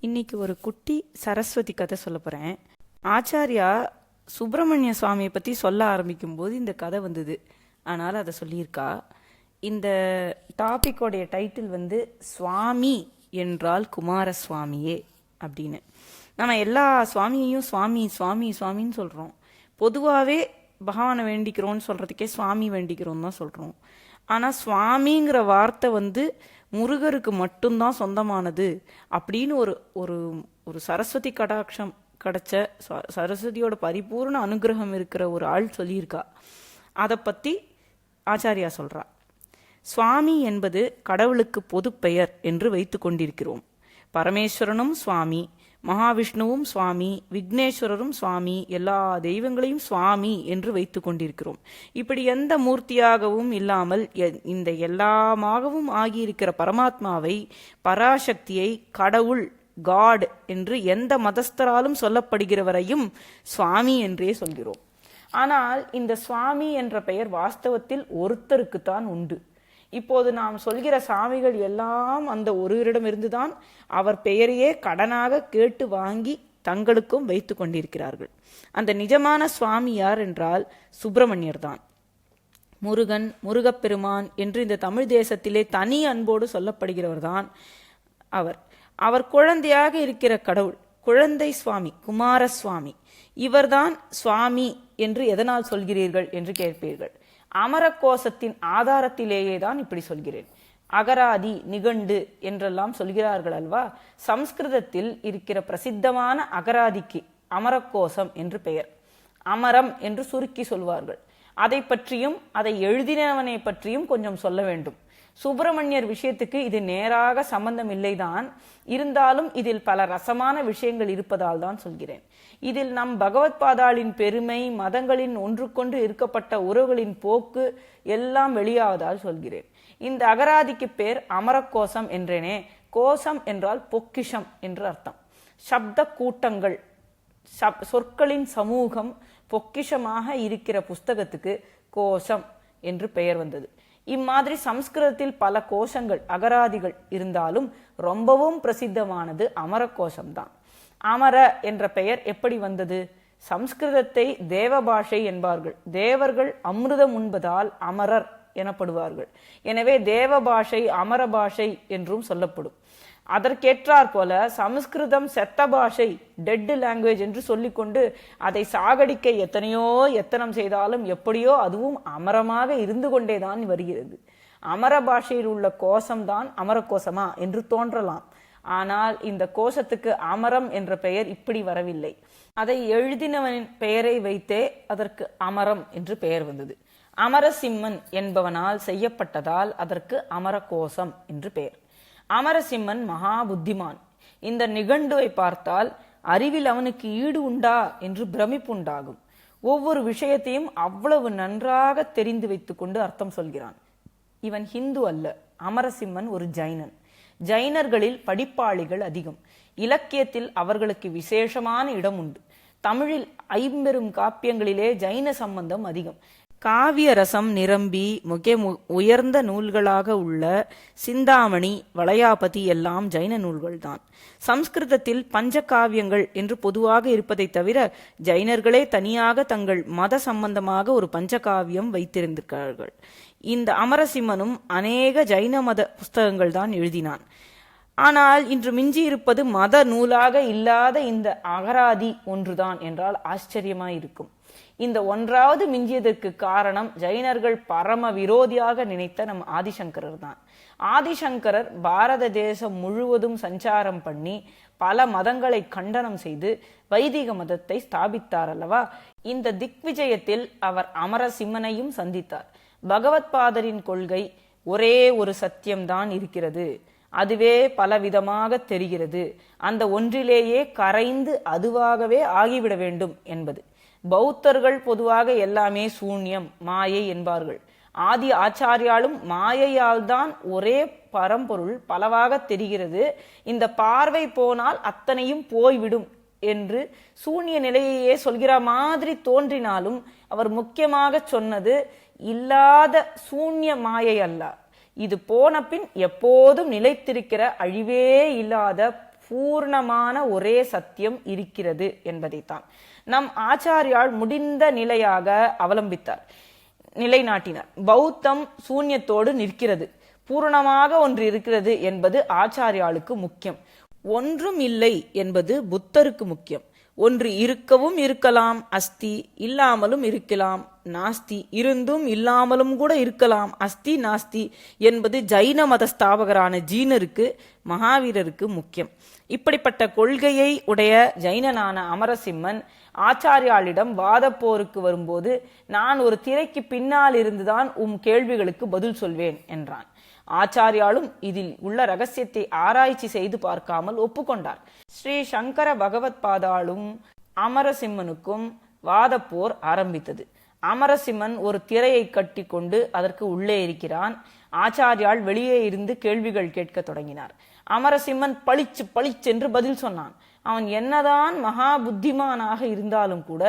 இன்னைக்கு ஒரு குட்டி சரஸ்வதி கதை சொல்ல போகிறேன். ஆச்சாரியா சுப்பிரமணிய சுவாமியை பற்றி சொல்ல ஆரம்பிக்கும்போது இந்த கதை வந்தது. அதனால் அதை சொல்லியிருக்கா. இந்த டாப்பிக்கோடைய டைட்டில் சுவாமி என்றால் குமாரசுவாமியே அப்படின்னு. நம்ம எல்லா சுவாமியையும் சுவாமி சுவாமி சுவாமின்னு சொல்கிறோம். பொதுவாகவே பகவானை வேண்டிக்கிறோன்னு சொல்கிறதுக்கே சுவாமி வேண்டிக்கிறோன்னு தான் சொல்கிறோம். ஆனால் சுவாமிங்கிற வார்த்தை முருகருக்கு மட்டும்தான் சொந்தமானது அப்படின்னு ஒரு ஒரு ஒரு சரஸ்வதி கடாட்சம் கிடைச்ச சரஸ்வதியோட பரிபூர்ண அனுகிரகம் இருக்கிற ஒரு ஆள் சொல்லியிருக்கா. அதை பற்றி ஆச்சாரியா சொல்றா. சுவாமி என்பது கடவுளுக்கு பொது பெயர் என்று வைத்து கொண்டிருக்கிறோம். பரமேஸ்வரனும் சுவாமி, மகாவிஷ்ணுவும் சுவாமி, விக்னேஸ்வரரும் சுவாமி, எல்லா தெய்வங்களையும் சுவாமி என்று வைத்து கொண்டிருக்கிறோம். இப்படி எந்த மூர்த்தியாகவும் இல்லாமல் இந்த எல்லாமாகவும் ஆகியிருக்கிற பரமாத்மாவை, பராசக்தியை கடவுள், காட் என்று எந்த மதஸ்தராலும் சொல்லப்படுகிறவரையும் சுவாமி என்றே சொல்கிறோம். ஆனால் இந்த சுவாமி என்ற பெயர் வாஸ்தவத்தில் ஒருத்தருக்குத்தான் உண்டு. இப்போது நாம் சொல்கிற சாமிகள் எல்லாம் அந்த ஒருவரிடமிருந்துதான் அவர் பெயரையே கடனாக கேட்டு வாங்கி தங்களுக்கும் வைத்து கொண்டிருக்கிறார்கள். அந்த நிஜமான சுவாமி யார் என்றால் சுப்பிரமணியர் தான். முருகன், முருகப்பெருமான் என்று இந்த தமிழ் தேசத்திலே தனி அன்போடு சொல்லப்படுகிறவர் தான் அவர். அவர் குழந்தையாக இருக்கிற கடவுள், குழந்தை சுவாமி, குமாரசுவாமி. இவர்தான் சுவாமி என்று எதனால் சொல்கிறீர்கள் என்று கேட்பீர்கள். அமரகோசத்தின் ஆதாரத்திலேயே தான் இப்படி சொல்கிறேன். அகராதி, நிகண்டு என்றெல்லாம் சொல்கிறார்கள் அல்லவா? சம்ஸ்கிருதத்தில் இருக்கிற பிரசித்தமான அகராதிக்கு அமரகோசம் என்று பெயர். அமரம் என்று சுருக்கி சொல்வார்கள். அதை பற்றியும் அதை எழுதினவனை பற்றியும் கொஞ்சம் சொல்ல வேண்டும். சுப்பிரமணியர் விஷயத்துக்கு இது நேராக சம்பந்தம் இல்லைதான். இருந்தாலும் இதில் பல ரசமான விஷயங்கள் இருப்பதால் தான் சொல்கிறேன். இதில் நம் பகவத் பாதாளின் பெருமை, மதங்களின் ஒன்றுக்கொன்று இருக்கப்பட்ட உறவுகளின் போக்கு எல்லாம் வெளியாவதால் சொல்கிறேன். இந்த அகராதிக்கு பேர் அமரகோசம் என்றேனே. கோசம் என்றால் பொக்கிஷம் என்று அர்த்தம். சப்த கூட்டங்கள், சொற்களின் சமூகம் பொக்கிஷமாக இருக்கிற புஸ்தகத்துக்கு கோஷம் என்று பெயர் வந்தது. இம்மாதிரி சம்ஸ்கிருதத்தில் பல கோஷங்கள், அகராதிகள் இருந்தாலும் ரொம்பவும் பிரசித்தமானது அமரகோஷம்தான். அமர என்ற பெயர் எப்படி வந்தது? சம்ஸ்கிருதத்தை தேவ பாஷை என்பார்கள். தேவர்கள் அமிர்தம் உண்பதால் அமரர் எனப்படுவார்கள். எனவே தேவ பாஷை, அமர பாஷை என்றும் சொல்லப்படும். அதற்கேற்றாற் போல சமஸ்கிருதம் செத்த பாஷை, டெட் லாங்குவேஜ் என்று சொல்லிக்கொண்டு அதை சாகடிக்க எத்தனையோ எத்தனம் செய்தாலும் எப்படியோ அதுவும் அமரமாக இருந்து கொண்டேதான் வருகிறது. அமர பாஷையில் உள்ள கோஷம்தான் அமரகோசமா என்று தோன்றலாம். ஆனால் இந்த கோஷத்துக்கு அமரம் என்ற பெயர் இப்படி வரவில்லை. அதை எழுதினவனின் பெயரை வைத்தே அதற்கு அமரம் என்று பெயர் வந்தது. அமரசிம்மன் என்பவனால் செய்யப்பட்டதால் அதற்கு அமரகோசம் என்று பெயர். அமரசிம்மன் மகா புத்திமான். இந்த நிகண்டுவை பார்த்தால் அறிவில் அவனுக்கு ஈடு உண்டா என்று பிரமிப்புண்டாகும். ஒவ்வொரு விஷயத்தையும் அவ்வளவு நன்றாக தெரிந்து வைத்துக் கொண்டு அர்த்தம் சொல்கிறான். இவன் ஹிந்து அல்ல. அமரசிம்மன் ஒரு ஜைனன். ஜைனர்களில் படிப்பாளிகள் அதிகம். இலக்கியத்தில் அவர்களுக்கு விசேஷமான இடம் உண்டு. தமிழில் ஐம்பெரும் காப்பியங்களிலே ஜைன சம்பந்தம் அதிகம். காவிய ரசம் நிரம்பி மிக உயர்ந்த நூல்களாக உள்ள சிந்தாமணி, வளையாபதி எல்லாம் ஜைன நூல்கள்தான். சம்ஸ்கிருதத்தில் பஞ்சகாவியங்கள் என்று பொதுவாக இருப்பதை தவிர ஜைனர்களே தனியாக தங்கள் மத சம்பந்தமாக ஒரு பஞ்சகாவியம் வைத்திருந்திருக்கிறார்கள். இந்த அமரசிம்மனும் அநேக ஜைன மத புஸ்தகங்கள் தான் எழுதினான். ஆனால் இன்று மிஞ்சி இருப்பது மத நூலாக இல்லாத இந்த அகராதி ஒன்றுதான் என்றால் ஆச்சரியமாயிருக்கும். இந்த ஒன்றாவது மிஞ்சியதற்கு காரணம் ஜைனர்கள் பரம விரோதியாக நினைத்த நம் ஆதிசங்கரர் தான். ஆதிசங்கரர் பாரத தேசம் முழுவதும் சஞ்சாரம் பண்ணி பல மதங்களை கண்டனம் செய்து வைதிக மதத்தை ஸ்தாபித்தார் அல்லவா? இந்த திக்விஜயத்தில் அவர் அமரசிம்மனையும் சந்தித்தார். பகவத் பாதரின் கொள்கை ஒரே ஒரு சத்தியம்தான் இருக்கிறது, அதுவே பலவிதமாக தெரிகிறது, அந்த ஒன்றிலேயே கரைந்து அதுவாகவே ஆகிவிட வேண்டும் என்பது. பௌத்தர்கள் பொதுவாக எல்லாமே சூன்யம், மாயை என்பார்கள். ஆதி ஆச்சாரியாலும் மாயையால் தான் ஒரே பரம்பொருள் பலவாக தெரிகிறது, இந்த பார்வை போனால் அத்தனையும் போய்விடும் என்று சூன்ய நிலையையே சொல்கிற மாதிரி தோன்றினாலும் அவர் முக்கியமாக சொன்னது இல்லாத சூன்ய மாயை அல்ல. இது போன பின் எப்போதும் நிலைத்திருக்கிற அழிவே இல்லாத பூர்ணமான ஒரே சத்தியம் இருக்கிறது என்பதைத்தான் நம் ஆச்சாரியால் முடிந்த நிலையாக அவலம்பித்தார், நிலைநாட்டினார். பௌத்தம் சூன்யத்தோடு நிற்கிறது, பூரணமாக ஒன்று இருக்கிறது என்பது ஆச்சாரியாளுக்கு முக்கியம். ஒன்றும் இல்லை என்பது புத்தருக்கு முக்கியம். ஒன்று இருக்கவும் இருக்கலாம், அஸ்தி, இல்லாமலும் இருக்கலாம், நாஸ்தி, இருந்தும் இல்லாமலும் கூட இருக்கலாம், அஸ்தி நாஸ்தி என்பது ஜைன மத ஸ்தாபகரான ஜீனருக்கு, மகாவீரருக்கு முக்கியம். இப்படிப்பட்ட கொள்கையை உடைய ஜைனனான அமரசிம்மன் ஆச்சாரியாளிடம் வாதப்போருக்கு வரும்போது, நான் ஒரு திரைக்கு பின்னால் இருந்துதான் கேள்விகளுக்கு பதில் சொல்வேன் என்றான். ஆச்சாரியாலும் இதில் உள்ள ரகசியத்தை ஆராய்ச்சி செய்து பார்க்காமல் ஒப்புக்கொண்டார். ஸ்ரீ சங்கர பகவத் பாதாலும் அமரசிம்மனுக்கும் வாதப்போர் ஆரம்பித்தது. அமரசிம்மன் ஒரு திரையை கட்டி கொண்டு அதற்கு உள்ளே இருக்கிறான். ஆச்சாரியால் வெளியே இருந்து கேள்விகள் கேட்க தொடங்கினார். அமரசிம்மன் பளிச்சென்று பதில் சொன்னான். அவன் என்னதான் மகா புத்திமானாக இருந்தாலும் கூட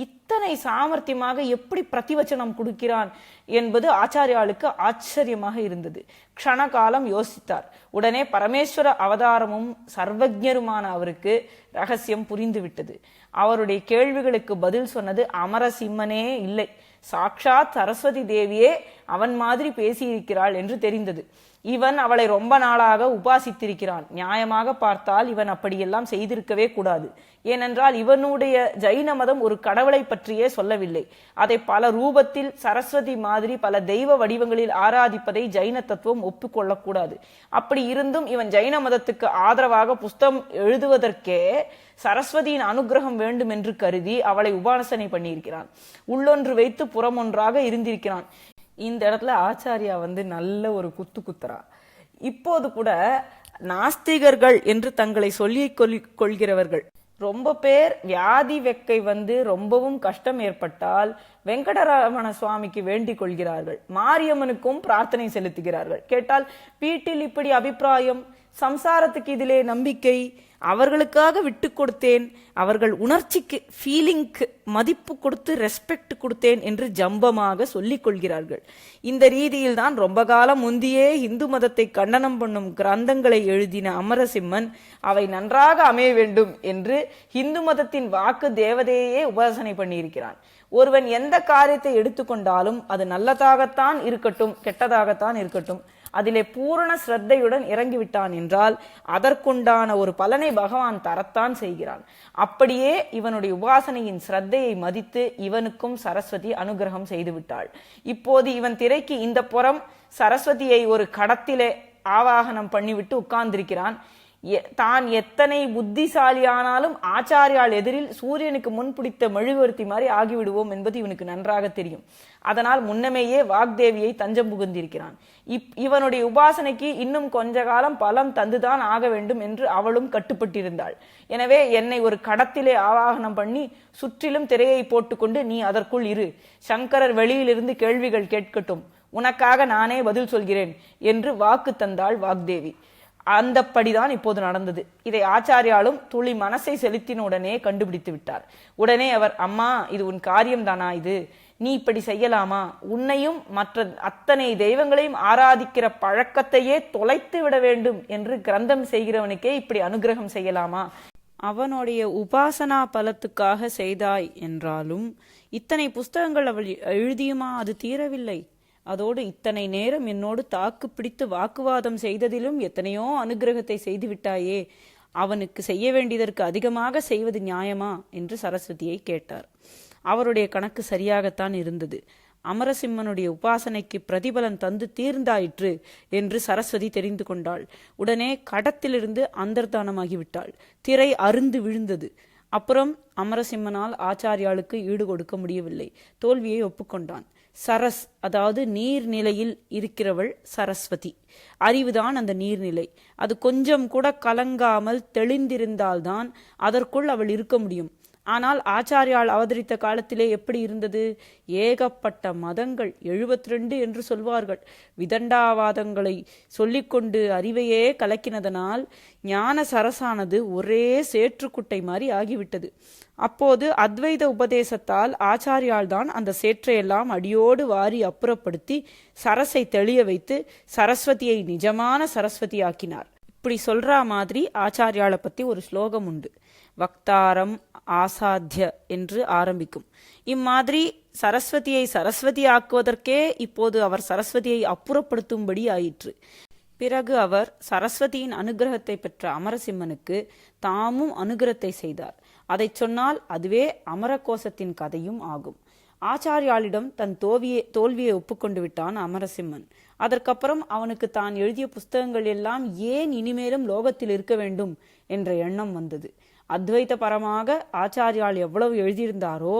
இத்தனை சாமர்த்தியமாக எப்படி பிரதிவச்சனம் கொடுக்கிறான் என்பது ஆச்சாரியாளுக்கு ஆச்சரியமாக இருந்தது. க்ஷணகாலம் யோசித்தார். உடனே பரமேஸ்வர அவதாரமும் சர்வஜருமான அவருக்கு ரகசியம் புரிந்துவிட்டது. அவருடைய கேள்விகளுக்கு பதில் சொன்னது அமரசிம்மனே இல்லை, சாக்ஷாத் சரஸ்வதி தேவியே அவன் மாதிரி பேசியிருக்கிறாள் என்று தெரிந்தது. இவன் அவளை ரொம்ப நாளாக உபாசித்திருக்கிறான். நியாயமாக பார்த்தால் இவன் அப்படியெல்லாம் செய்திருக்கவே கூடாது. ஏனென்றால் இவனுடைய ஜைன மதம் ஒரு கடவுளை பற்றியே சொல்லவில்லை. அதை பல ரூபத்தில் சரஸ்வதி மாதிரி பல தெய்வ வடிவங்களில் ஆராதிப்பதை ஜைன தத்துவம் ஒப்புக்கொள்ளக்கூடாது. அப்படி இருந்தும் இவன் ஜைன மதத்துக்கு ஆதரவாக புஸ்தகம் எழுதுவதற்கே சரஸ்வதியின் அனுகிரகம் வேண்டும் என்று கருதி அவளை உபாசனை பண்ணியிருக்கிறான். உள்ளொன்று வைத்து புறமொன்றாக இருந்திருக்கிறான். இந்த இடத்துல ஆச்சாரியா நல்ல ஒரு குத்துறா. இப்போது கூட நாஸ்திகர்கள் என்று தங்களை சொல்லிக் கொள்கிறவர்கள் ரொம்ப பேர் வியாதி வெக்கை ரொம்பவும் கஷ்டம் ஏற்பட்டால் வெங்கடரமண சுவாமிக்கு வேண்டிக் கொள்கிறார்கள், மாரியம்மனுக்கும் பிரார்த்தனை செலுத்துகிறார்கள். கேட்டால் வீட்டில் இப்படி அபிப்பிராயம், சம்சாரத்துக்கு இதிலே நம்பிக்கை, அவர்களுக்காக விட்டு கொடுத்தேன், அவர்கள் உணர்ச்சிக்கு ஃபீலிங்க்கு மதிப்பு கொடுத்து ரெஸ்பெக்ட் கொடுத்தேன் என்று ஜம்பமாக சொல்லிக் கொள்கிறார்கள். இந்த ரீதியில் தான் ரொம்ப காலம் முந்தியே இந்து மதத்தை கண்டனம் பண்ணும் கிரந்தங்களை எழுதின அமரசிம்மன் அவை நன்றாக அமைய வேண்டும் என்று இந்து மதத்தின் வாக்கு தேவதையே உபாசனை பண்ணியிருக்கிறான். ஒருவன் எந்த காரியத்தை எடுத்துக்கொண்டாலும் அது நல்லதாகத்தான் இருக்கட்டும் கெட்டதாகத்தான் இருக்கட்டும், அதிலே பூரண ஸ்ரத்தையுடன் இறங்கிவிட்டான் என்றால் அதற்குண்டான ஒரு பலனை பகவான் தரத்தான் செய்கிறான். அப்படியே இவனுடைய உபாசனையின் ஸ்ரத்தையை மதித்து இவனுக்கும் சரஸ்வதி அனுகிரகம் செய்து விட்டாள். இப்போது இவன் திரைக்கு இந்த புறம் சரஸ்வதியை ஒரு கடத்திலே ஆவாகனம் பண்ணிவிட்டு உட்கார்ந்திருக்கிறான். தான் எத்தனை புத்திசாலியானாலும் ஆச்சாரியால் எதிரில் சூரியனுக்கு முன் பிடித்த மெழுகுவர்த்தி மாதிரி ஆகிவிடுவோம் என்பது இவனுக்கு நன்றாக தெரியும். அதனால் முன்னமேயே வாக்தேவியை தஞ்சம் புகுந்திருக்கிறான். இவனுடைய உபாசனைக்கு இன்னும் கொஞ்ச காலம் பலம் தந்துதான் ஆக வேண்டும் என்று அவளும் கட்டுப்பட்டிருந்தாள். எனவே என்னை ஒரு கடத்திலே ஆவாகனம் பண்ணி சுற்றிலும் திரையை போட்டுக்கொண்டு நீ அதற்குள் இரு, சங்கரர் வெளியிலிருந்து கேள்விகள் கேட்கட்டும், உனக்காக நானே பதில் சொல்கிறேன் என்று வாக்கு தந்தாள் வாக்தேவி. அந்தப்படிதான் இப்போது நடந்தது. இதை ஆச்சாரியாலும் துளி மனசை செலுத்தின உடனே கண்டுபிடித்து விட்டார். உடனே அவர், அம்மா, இது உன் காரியம்தானா? இது நீ இப்படி செய்யலாமா? உன்னையும் மற்ற அத்தனை தெய்வங்களையும் ஆராதிக்கிற பழக்கத்தையே தொலைத்து விட வேண்டும் என்று கிரந்தம் செய்கிறவனுக்கே இப்படி அனுகிரகம் செய்யலாமா? அவனுடைய உபாசனா பலத்துக்காக செய்தாய் என்றாலும் இத்தனை புஸ்தகங்கள் அவள் எழுதியுமா அது தீரவில்லை? அதோடு இத்தனை நேரம் என்னோடு தாக்கு பிடித்து வாக்குவாதம் செய்ததிலும் எத்தனையோ அனுகிரகத்தை செய்து விட்டாயே, அவனுக்கு செய்ய வேண்டியதற்கு அதிகமாக செய்வது நியாயமா என்று சரஸ்வதியை கேட்டார். அவருடைய கணக்கு சரியாகத்தான் இருந்தது. அமரசிம்மனுடைய உபாசனைக்கு பிரதிபலன் தந்து தீர்ந்தாயிற்று என்று சரஸ்வதி தெரிந்து கொண்டாள். உடனே கடத்திலிருந்து அந்தர்தானமாகிவிட்டாள். திரை அருந்து விழுந்தது. அப்புறம் அமரசிம்மனால் ஆச்சாரியாளுக்கு ஈடு கொடுக்க முடியவில்லை. தோல்வியை ஒப்புக்கொண்டான். சரஸ், அதாவது நீர்நிலையில் இருக்கிறவள் சரஸ்வதி. அறிவுதான் அந்த நீர்நிலை. அது கொஞ்சம் கூட கலங்காமல் தெளிந்திருந்தால்தான் அதற்குள் அவள் இருக்க முடியும். ஆனால் ஆச்சாரியால் அவதரித்த காலத்திலே எப்படி இருந்தது? ஏகப்பட்ட மதங்கள், 72 என்று சொல்வார்கள், விதண்டாவாதங்களை சொல்லிக்கொண்டு அறிவையே கலக்கினதனால் ஞான சரசானது ஒரே சேற்றுக்குட்டை மாதிரி ஆகிவிட்டது. அப்போது அத்வைத உபதேசத்தால் ஆச்சாரியால் தான் அந்த சேற்றையெல்லாம் அடியோடு வாரி அப்புறப்படுத்தி சரசை தெளிய வைத்து சரஸ்வதியை நிஜமான சரஸ்வதி ஆக்கினார். இப்படி சொல்ற மாதிரி ஆச்சாரியாலை பத்தி ஒரு ஸ்லோகம் உண்டு. வக்தாரம் ஆசாத்திய என்று ஆரம்பிக்கும். இம்மாதிரி சரஸ்வதியை சரஸ்வதி ஆக்குவதற்கே இப்போது அவர் சரஸ்வதியை அப்புறப்படுத்தும்படி ஆயிற்று. பிறகு அவர் சரஸ்வதியின் அனுகிரகத்தை பெற்ற அமரசிம்மனுக்கு தாமும் அனுகிரகத்தை செய்தார். அதை சொன்னால் அதுவே அமரகோசத்தின் கதையும் ஆகும். ஆச்சாரியாளிடம் தன் தோல்வியை ஒப்புக்கொண்டு விட்டான் அமரசிம்மன். அதற்கப்புறம் அவனுக்கு தான் எழுதிய புஸ்தகங்கள் எல்லாம் ஏன் இனிமேலும் லோகத்தில் இருக்க வேண்டும் என்ற எண்ணம் வந்தது. அத்வைத பரமாக ஆச்சாரியால் எவ்வளவு எழுதியிருந்தாரோ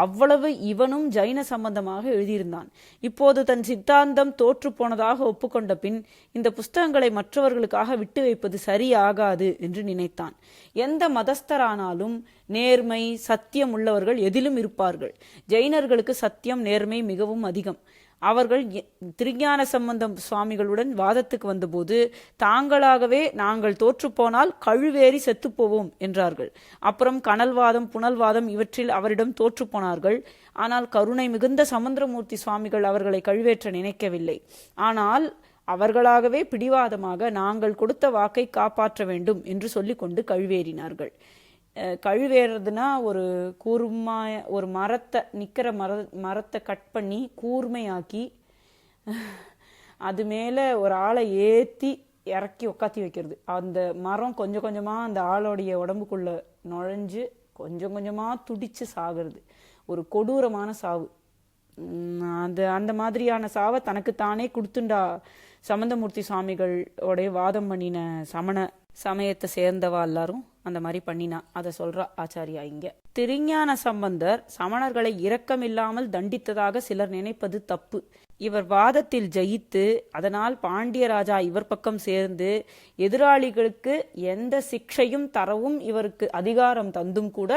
அவ்வளவு இவனும் ஜைன சம்பந்தமாக எழுதியிருந்தான். இப்போது தன் சித்தாந்தம் தோற்று போனதாக ஒப்புக்கொண்ட பின் இந்த புஸ்தகங்களை மற்றவர்களுக்காக விட்டு வைப்பது சரியாகாது என்று நினைத்தான். எந்த மதஸ்தரானாலும் நேர்மை சத்தியம் உள்ளவர்கள் எதிலும் இருப்பார்கள். ஜைனர்களுக்கு சத்தியம் நேர்மை மிகவும் அதிகம். அவர்கள் திருஞான சம்பந்தம் சுவாமிகளுடன் வாதத்துக்கு வந்தபோது தாங்களாகவே நாங்கள் தோற்றுப்போனால் கழுவேறி செத்துப்போவோம் என்றார்கள். அப்புறம் கனல்வாதம் புனல்வாதம் இவற்றில் அவரிடம் தோற்றுப்போனார்கள். ஆனால் கருணை மிகுந்த சமுத்திரமூர்த்தி சுவாமிகள் அவர்களை கழுவேற்ற நினைக்கவில்லை. ஆனால் அவர்களாகவே பிடிவாதமாக நாங்கள் கொடுத்த வாக்கை காப்பாற்ற வேண்டும் என்று சொல்லிக்கொண்டு கழுவேறினார்கள். கழுவேறதுனா ஒரு ஒரு மரத்தை நிற்கிற மரத்தை கட் பண்ணி கூர்மையாக்கி அது மேலே ஒரு ஆளை ஏற்றி இறக்கி உக்காத்தி வைக்கிறது. அந்த மரம் கொஞ்சம் கொஞ்சமாக அந்த ஆளோடைய உடம்புக்குள்ள நுழைஞ்சு கொஞ்சம் கொஞ்சமாக துடிச்சு சாகிறது. ஒரு கொடூரமான சாவு. அந்த மாதிரியான சாவை தனக்கு தானே கொடுத்துண்டா சம்பந்தமூர்த்தி சுவாமிகளோடைய வாதம் பண்ணின சமண சமயத்தை சேர்ந்தவா எல்லாரும் அந்த மாதிரி பண்ணினா. அதை சொல்றா ஆச்சாரியா இங்க. திருஞான சம்பந்தர் சமணர்களை இரக்கமில்லாமல் தண்டித்ததாக சிலர் நினைப்பது தப்பு. இவர் வாதத்தில் ஜெயித்து அதனால் பாண்டியராஜா இவர் பக்கம் சேர்ந்து எதிராளிகளுக்கு எந்த சிக்ஷையும் தரவும் இவருக்கு அதிகாரம் தந்தும் கூட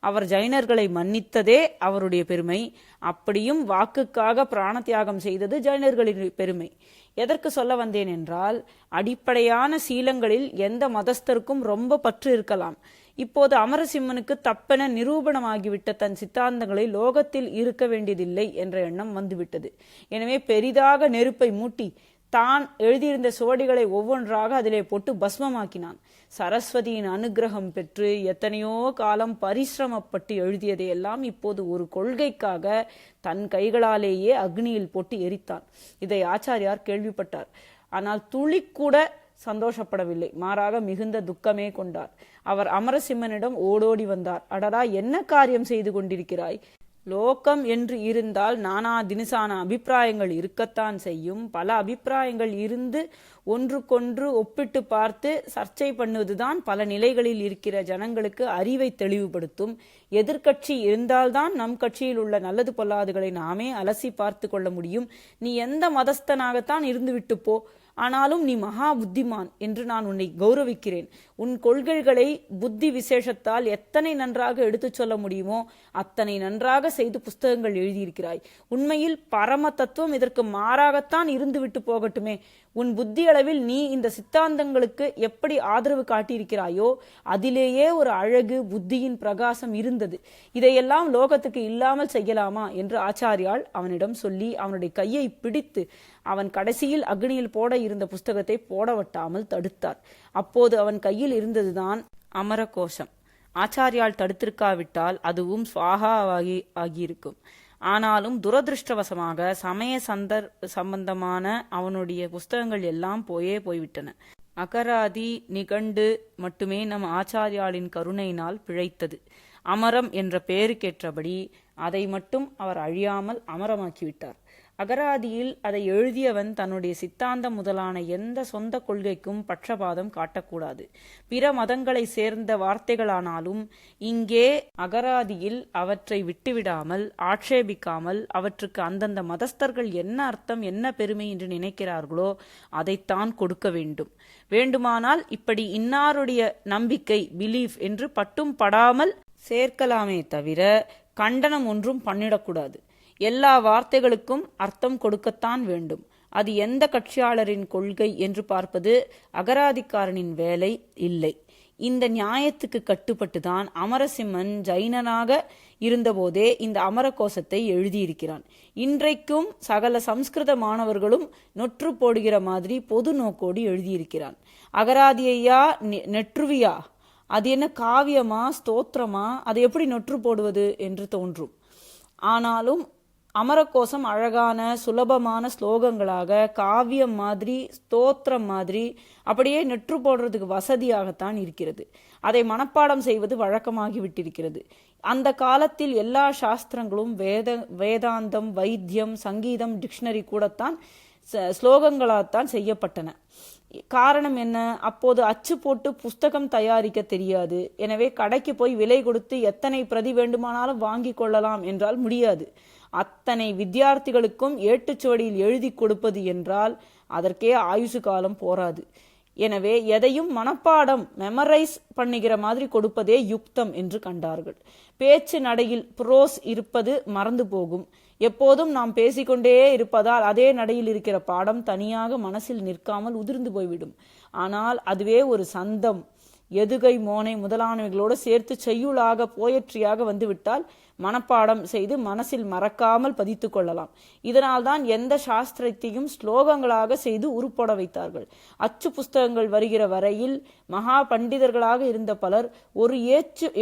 அவர் ஜைனர்களை மன்னித்ததே அவருடைய பெருமை. அப்படியும் வாக்குக்காக பிராண தியாகம் செய்தது ஜைனர்களின் பெருமை. எதற்கு சொல்ல வந்தேன் என்றால், அடிப்படையான சீலங்களில் எந்த மதஸ்தருக்கும் ரொம்ப பற்று இருக்கலாம். இப்போது அமரசிம்மனுக்கு தப்பென நிரூபணமாகிவிட்ட தன் சித்தாந்தங்களை லோகத்தில் இருக்க வேண்டியதில்லை என்ற எண்ணம் வந்துவிட்டது. எனவே பெரிதாக நெருப்பை மூட்டி தான் எழுதியிருந்த சுவடிகளை ஒவ்வொன்றாக அதிலே போட்டு பஸ்மமாக்கினான். சரஸ்வதியின் அனுகிரகம் பெற்று எத்தனையோ காலம் பரிசிரமப்பட்டு எழுதியதையெல்லாம் இப்போது ஒரு கொள்கைக்காக தன் கைகளாலேயே அக்னியில் போட்டு எரித்தான். இதை ஆச்சாரியார் கேள்விப்பட்டார். ஆனால் துளி கூட சந்தோஷப்படவில்லை. மாறாக மிகுந்த துக்கமே கொண்டார். அவர் அமரசிம்மனிடம் ஓடோடி வந்தார். அடடா, என்ன காரியம் செய்து கொண்டிருக்கிறாய்? லோகம் என்று இருந்தால் நானா தினசான அபிப்பிராயங்கள் இருக்கத்தான் செய்யும். பல அபிப்பிராயங்கள் இருந்து ஒன்றுக்கொன்று ஒப்பிட்டு பார்த்து சர்ச்சை பண்ணுவதுதான் பல நிலைகளில் இருக்கிற ஜனங்களுக்கு அறிவை தெளிவுபடுத்தும். எதிர்கட்சி இருந்தால்தான் நம் கட்சியில் உள்ள நல்லது பொல்லாதுகளை நாமே அலசி பார்த்து கொள்ள முடியும். நீ எந்த மதஸ்தனாகத்தான் இருந்துவிட்டு போ, ஆனாலும் நீ மகா புத்திமான் என்று நான் உன்னை கௌரவிக்கிறேன். உன் கொள்கைகளை புத்தி விசேஷத்தால் எத்தனை நன்றாக எடுத்துச் சொல்ல முடியுமோ அத்தனை நன்றாக செய்து புஸ்தகங்கள் எழுதியிருக்கிறாய். உண்மையில் பரம தத்துவம் இதற்கு மாறாகத்தான் இருந்துவிட்டு போகட்டுமே. உன் புத்தி அளவில் நீ இந்த சித்தாந்தங்களுக்கு எப்படி ஆதரவு காட்டியிருக்கிறாயோ அதிலேயே ஒரு அழகு புத்தியின் பிரகாசம் இருந்தது. இதையெல்லாம் லோகத்துக்கு இல்லாமல் செய்யலாமா என்று ஆச்சாரியால் அவனிடம் சொல்லி அவனுடைய கையை பிடித்து அவன் கடைசியில் அக்னியில் போட இருந்த புஸ்தகத்தை போடவட்டாமல் தடுத்தார். அப்போது அவன் கையில் இருந்ததுதான் அமரகோஷம். ஆச்சாரியால் தடுத்திருக்காவிட்டால் அதுவும் சுவாகா ஆகியிருக்கும். ஆனாலும் துரதிருஷ்டவசமாக சமய சம்பந்தமான அவனுடைய புஸ்தகங்கள் எல்லாம் போய்விட்டன. அகராதி நிகண்டு மட்டுமே நம் ஆச்சாரியாளின் கருணையினால் பிழைத்தது. அமரம் என்ற பெயருக்கேற்றபடி அதை மட்டும் அவர் அழியாமல் அமரமாக்கிவிட்டார். அகராதியில் அதை எழுதியவன் தன்னுடைய சித்தாந்தம் முதலான எந்த சொந்த கொள்கைக்கும் பட்சபாதம் காட்டக்கூடாது. பிற மதங்களை சேர்ந்த வார்த்தைகளானாலும் இங்கே அகராதியில் அவற்றை விட்டுவிடாமல் ஆட்சேபிக்காமல் அவற்றுக்கு அந்தந்த மதஸ்தர்கள் என்ன அர்த்தம் என்ன பெருமை என்று நினைக்கிறார்களோ அதைத்தான் கொடுக்க வேண்டும். வேண்டுமானால் இப்படி இன்னாருடைய நம்பிக்கை பிலீஃப் என்று பட்டும் படாமல் சேர்க்கலாமே தவிர கண்டனம் ஒன்றும் பண்ணிடக்கூடாது. எல்லா வார்த்தைகளுக்கும் அர்த்தம் கொடுக்கத்தான் வேண்டும். அது எந்த கட்சியாளரின் கொள்கை என்று பார்ப்பது அகராதிக்காரனின் வேலை இல்லை. இந்த நியாயத்துக்கு கட்டுப்பட்டுதான் அமரசிம்மன் ஜைனனாக இருந்தபோதே இந்த அமரகோசத்தை எழுதியிருக்கிறான். இன்றைக்கும் சகல சம்ஸ்கிருத மாணவர்களும் நொற்று போடுகிற மாதிரி பொது நோக்கோடு எழுதியிருக்கிறான். அகராதியையா நெற்றுவியா, அது என்ன காவியமா ஸ்தோத்திரமா, அதை எப்படி நொற்று போடுவது என்று தோன்றும். ஆனாலும் அமரகோசம் அழகான சுலபமான ஸ்லோகங்களாக காவியம் மாதிரி ஸ்தோத்திரம் மாதிரி அப்படியே நெற்று போடுறதுக்கு வசதியாகத்தான் இருக்கிறது. அதை மனப்பாடம் செய்வது வழக்கமாகி விட்டிருக்கிறது. அந்த காலத்தில் எல்லா சாஸ்திரங்களும் வேதாந்தம், வைத்தியம், சங்கீதம், டிக்ஷனரி கூடத்தான் ஸ்லோகங்களால்தான் செய்யப்பட்டன. காரணம் என்ன? அப்போது அச்சு போட்டு புஸ்தகம் தயாரிக்க தெரியாது. எனவே கடைக்கு போய் விலை கொடுத்து எத்தனை பிரதி வேண்டுமானாலும் வாங்கி கொள்ளலாம் என்றால் முடியாது. அத்தனை வித்தியார்த்திகளுக்கும் ஏட்டுச்சுவடியில் எழுதி கொடுப்பது என்றால் அதற்கே ஆயுசு காலம் போராது. எனவே எதையும் மனப்பாடம் மெமரைஸ் பண்ணுகிற மாதிரி கொடுப்பதே யுக்தம் என்று கண்டார்கள். பேச்சு நடையில் புரோஸ் இருப்பது மறந்து போகும். எப்போதும் நாம் பேசிக்கொண்டே இருப்பதால் அதே நடையில் இருக்கிற பாடம் தனியாக மனசில் நிற்காமல் உதிர்ந்து போய்விடும். ஆனால் அதுவே ஒரு சந்தம், எதுகை, மோனை முதலானவைகளோடு சேர்த்து செய்யுளாக போயற்றியாக வந்துவிட்டால் மனப்பாடம் செய்து மனசில் மறக்காமல் பதித்து கொள்ளலாம். இதனால்தான் எந்த சாஸ்திரத்தையும் ஸ்லோகங்களாக செய்து உருப்பட வைத்தார்கள். அச்சு புஸ்தகங்கள் வருகிற வரையில் மகா பண்டிதர்களாக இருந்த பலர் ஒரு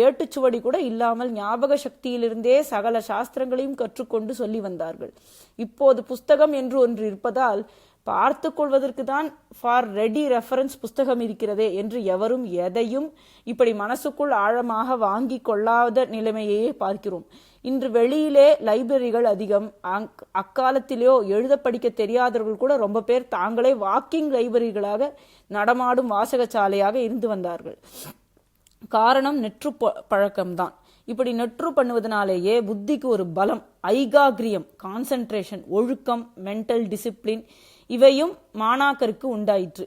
ஏட்டுச்சுவடி கூட இல்லாமல் ஞாபக சக்தியிலிருந்தே சகல சாஸ்திரங்களையும் கற்றுக்கொண்டு சொல்லி வந்தார்கள். இப்போது புஸ்தகம் என்று ஒன்று இருப்பதால் பார்த்து கொள்வதற்கு தான் ஃபார் ரெடி ரெஃபரன்ஸ் புஸ்தகம் இருக்கிறதே என்று எவரும் எதையும் இப்படி மனசுக்குள் ஆழமாக வாங்கி கொள்ளாத நிலைமையே பார்க்கிறோம். இன்று வெளியிலே லைப்ரரிகள் அதிகம். அக்காலத்திலேயோ எழுத படிக்க தெரியாதவர்கள் கூட ரொம்ப பேர் தாங்களே வாக்கிங் லைப்ரரிகளாக நடமாடும் வாசகசாலையாக இருந்து வந்தார்கள். காரணம் நெற்று பழக்கம்தான். இப்படி நெற்று பண்ணுவதனாலேயே புத்திக்கு ஒரு பலம், ஐகாகிரியம், கான்சென்ட்ரேஷன், ஒழுக்கம், மென்டல் டிசிப்ளின் இவையும் மாணாக்கருக்கு உண்டாயிற்று.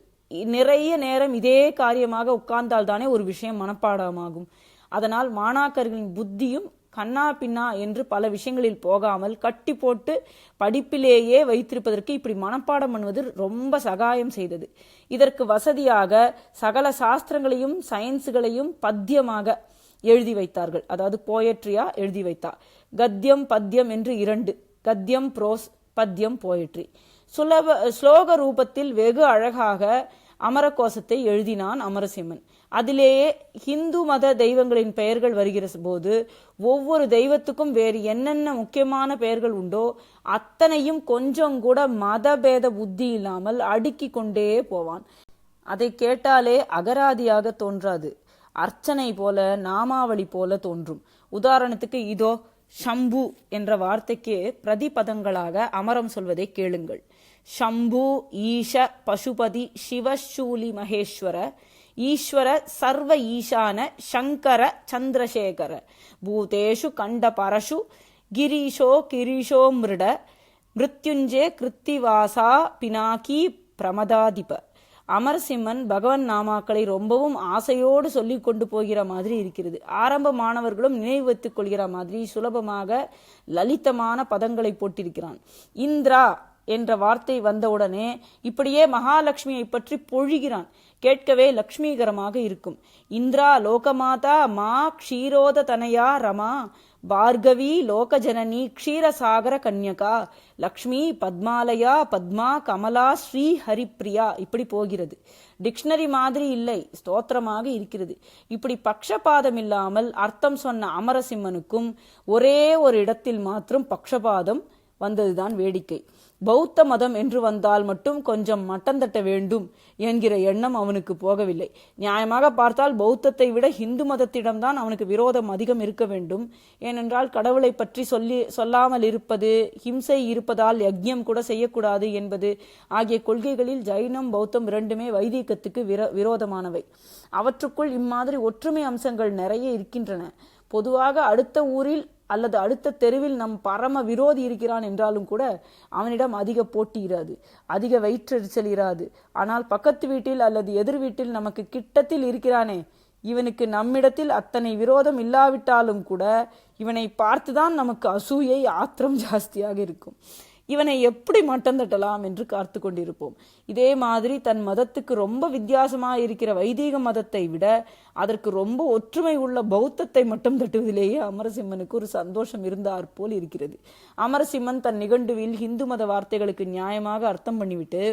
நிறைய நேரம் இதே காரியமாக உட்கார்ந்தால் தானே ஒரு விஷயம் மனப்பாடமாகும். அதனால் மாணாக்கர்களின் புத்தியும் கண்ணா பின்னா என்று பல விஷயங்களில் போகாமல் கட்டி போட்டு படிப்பிலேயே வைத்திருப்பதற்கு இப்படி மனப்பாடம் பண்ணுவது ரொம்ப சகாயம் செய்தது. இதற்கு வசதியாக சகல சாஸ்திரங்களையும் சயின்ஸுகளையும் பத்தியமாக எழுதி வைத்தார்கள். அதாவது போயட்ரியா எழுதி வைத்தார். கத்தியம் பத்தியம் என்று 2, கத்தியம் புரோஸ், பத்தியம் போயட்ரி. ஸ்லோக ரூபத்தில் வெகு அழகாக அமரகோசத்தை எழுதினான் அமரசிம்மன். அதிலேயே ஹிந்து மத தெய்வங்களின் பெயர்கள் வருகிற போது ஒவ்வொரு தெய்வத்துக்கும் வேறு என்னென்ன முக்கியமான பெயர்கள் உண்டோ அத்தனையும் கொஞ்சம் கூட மதபேத புத்தி இல்லாமல் அடுக்கி கொண்டே போவான். அதை கேட்டாலே அகராதியாக தோன்றாது, அர்ச்சனை போல, நாமாவளி போல தோன்றும். உதாரணத்துக்கு இதோ ஷம்பு என்ற வார்த்தைக்கு பிரதிபதங்களாக அமரம் சொல்வதை கேளுங்கள். ஷம்பு ஈஷ பசுபதி சிவசூலி மகேஸ்வர ஈஸ்வர சர்வ ஈசான சங்கர சந்திரசேகர பூதேஷு கண்ட பரஷு கிரீஷோ கிரீஷோ மிருட மிருத்யுஞ்சே கிருத்திவாசா பினாக்கி பிரமதாதிப. அமரசிம்மன் பகவன் நாமாக்களை ரொம்பவும் ஆசையோடு சொல்லி கொண்டு போகிற மாதிரி இருக்கிறது. ஆரம்ப மாணவர்களும் நினைவு வைத்துக் கொள்கிற மாதிரி சுலபமாக லலிதமான பதங்களை போட்டிருக்கிறான். இந்திரா என்ற வார்த்தை வந்தவுடனே இப்படியே மகாலட்சுமியை பற்றி பொழிகிறான். கேட்கவே லட்சுமிகரமாக இருக்கும். இந்திரா லோகமாதா மா க்ஷீரோத தனயா ரமா பார்கவி லோகஜனனி க்ஷீரசாகர கன்யகா லக்ஷ்மி பத்மாலயா பத்மா கமலா ஸ்ரீ ஹரிப்ரியா இப்படி போகிறது. டிக்ஷனரி மாதிரி இல்லை, ஸ்தோத்திரமாக இருக்கிறது. இப்படி பக்ஷபாதம் இல்லாமல் அர்த்தம் சொன்ன அமரசிம்மனுக்கும் ஒரே ஒரு இடத்தில் மாத்திரம் பக்ஷபாதம் வந்ததுதான் வேடிக்கை. பௌத்த மதம் என்று வந்தால் மட்டும் கொஞ்சம் மட்டம் தட்ட வேண்டும் என்கிற எண்ணம் அவனுக்கு போகவில்லை. நியாயமாக பார்த்தால் பௌத்தத்தை விட இந்து மதத்திடம்தான் அவனுக்கு விரோதம் அதிகம் இருக்க வேண்டும். ஏனென்றால் கடவுளை பற்றி சொல்லாமல் இருப்பது, ஹிம்சை இருப்பதால் யஜ்யம் கூட செய்யக்கூடாது என்பது ஆகிய கொள்கைகளில் ஜைனம் பௌத்தம் இரண்டுமே வைதிகத்துக்கு விரோதமானவை. அவற்றுக்குள் இம்மாதிரி ஒற்றுமை அம்சங்கள் நிறைய இருக்கின்றன. பொதுவாக அடுத்த ஊரில் அல்லது அடுத்த தெருவில் நம் பரம விரோதி இருக்கிறான் என்றாலும் கூட அவனிடம் அதிக போட்டி இராது, அதிக வயிற்றெரிச்சல் இராது. ஆனால் பக்கத்து வீட்டில் அல்லது எதிர் வீட்டில் நமக்கு கிட்டத்தில் இருக்கிறானே, இவனுக்கு நம்மிடத்தில் அத்தனை விரோதம் இல்லாவிட்டாலும் கூட இவனை பார்த்துதான் நமக்கு அசூயை, ஆத்திரம் ஜாஸ்தியாக இருக்கும். இவனை எப்படி மட்டம் தட்டலாம் என்று காத்து கொண்டிருப்போம். இதே மாதிரி தன் மதத்துக்கு ரொம்ப வித்தியாசமா இருக்கிற வைதீக மதத்தை விட அதற்கு ரொம்ப ஒற்றுமை உள்ள பௌத்தத்தை மட்டும் தட்டுவதிலேயே அமரசிம்மனுக்கு ஒரு சந்தோஷம் இருந்தாற் போல் இருக்கிறது. அமரசிம்மன் தன் நிகண்டுவில் இந்து மத வார்த்தைகளுக்கு நியாயமாக அர்த்தம் பண்ணிவிட்டு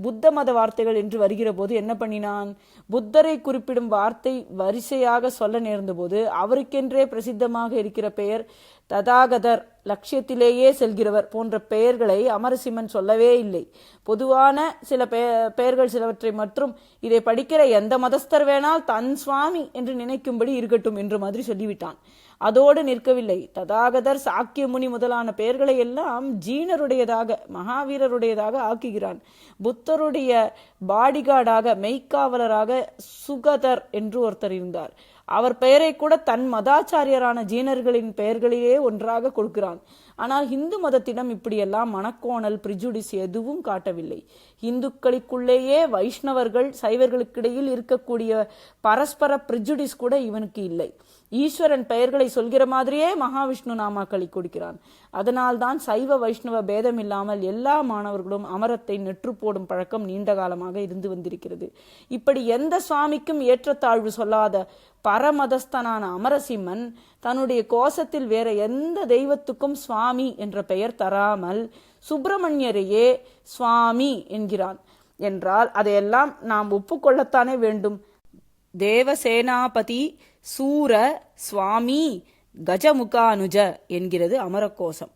புத்த மத வார்த்தைகள் என்று வருகிற போது என்ன பண்ணினான்? புத்தரை குறிப்பிடும் வார்த்தை வரிசையாக சொல்ல நேர்ந்த போது அவருக்கென்றே பிரசித்தமாக இருக்கிற பெயர் ததாகதர், லட்சியத்திலேயே செல்கிறவர் போன்ற பெயர்களை அமரசிம்மன் சொல்லவே இல்லை. பொதுவான சில பெயர்கள் சிலவற்றை மற்றும் இதை படிக்கிற எந்த மதஸ்தர் வேணால் தன் சுவாமி என்று நினைக்கும்படி இருக்கட்டும் என்று மாதிரி சொல்லிவிட்டான். அதோடு நிற்கவில்லை. ததாகதர், சாக்கிய முனி முதலான பெயர்களை எல்லாம் ஜீனருடையதாக, மகாவீரருடையதாக ஆக்குகிறான். புத்தருடைய பாடிகார்டாக, மெய்க்காவலராக சுகதர் என்று ஒருத்தர் இருந்தார். அவர் பெயரை கூட தன் மதாச்சாரியரான ஜீனர்களின் பெயர்களிலே ஒன்றாக கொடுக்கிறான். ஆனால் இந்து மதத்திடம் இப்படியெல்லாம் மனக்கோணல், பிரிஜுடிஸ் எதுவும் காட்டவில்லை. இந்துக்களுக்குள்ளேயே வைஷ்ணவர்கள் சைவர்களுக்கிடையில் இருக்கக்கூடிய பரஸ்பர பிரிஜுடிஸ் கூட இவனுக்கு இல்லை. ஈஸ்வரன் பெயர்களை சொல்கிற மாதிரியே மகாவிஷ்ணு நாமாக்களை கொடுக்கிறான். அதனால்தான் சைவ வைஷ்ணவ பேதம் இல்லாமல் எல்லா மாணவர்களும் அமரத்தை நெற்று போடும் பழக்கம் நீண்ட காலமாக இருந்து வந்திருக்கிறது. இப்படி எந்த சுவாமிக்கும் ஏற்றத்தாழ்வு சொல்லாத பரமதஸ்தனான அமரசிம்மன் தன்னுடைய கோஷத்தில் வேற எந்த தெய்வத்துக்கும் சுவாமி என்ற பெயர் தராமல் சுப்பிரமணியரையே சுவாமி என்கிறான் என்றால் அதையெல்லாம் நாம் ஒப்புக்கொள்ளத்தானே வேண்டும். தேவசேனாபதி சூர சுவாமி கஜமுகானுஜ என்கிறது அமரகோஷம்.